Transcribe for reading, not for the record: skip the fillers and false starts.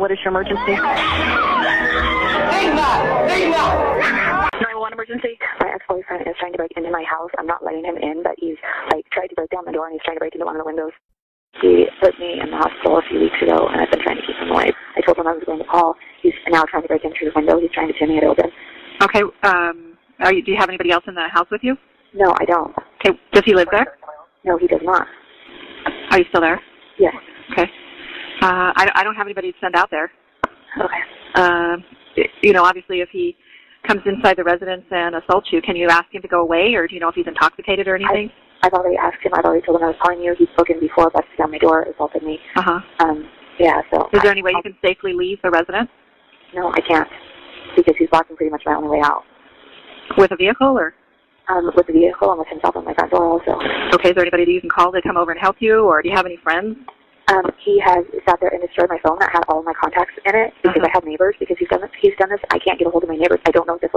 What is your emergency? 911 emergency. My ex-boyfriend is trying to break into my house. I'm not letting him in, but he's tried to break down the door and he's trying to break into one of the windows. He put me in the hospital a few weeks ago, and I've been trying to keep him away. I told him I was going to call. He's now trying to break in through the window. He's trying to pin me it open. Okay. Do you have anybody else in the house with you? No, I don't. Okay. Does he live there? No, he does not. Are you still there? Yes. Okay. I don't have anybody to send out there. Okay. Obviously, if he comes inside the residence and assaults you, can you ask him to go away, or do you know if he's intoxicated or anything? I've already asked him. I've already told him I was calling you. He's spoken before, busted down my door, assaulted me. Yeah, so... Is there any way you can safely leave the residence? No, I can't, because he's blocking pretty much my only way out. With a vehicle, or? With the vehicle and with himself on my front door also. Okay, is there anybody that you can call to come over and help you, or do you have any friends? He has sat there and destroyed my phone that had all of my contacts in it, because I have neighbors, because he's done this. I can't get a hold of my neighbors. I don't know if this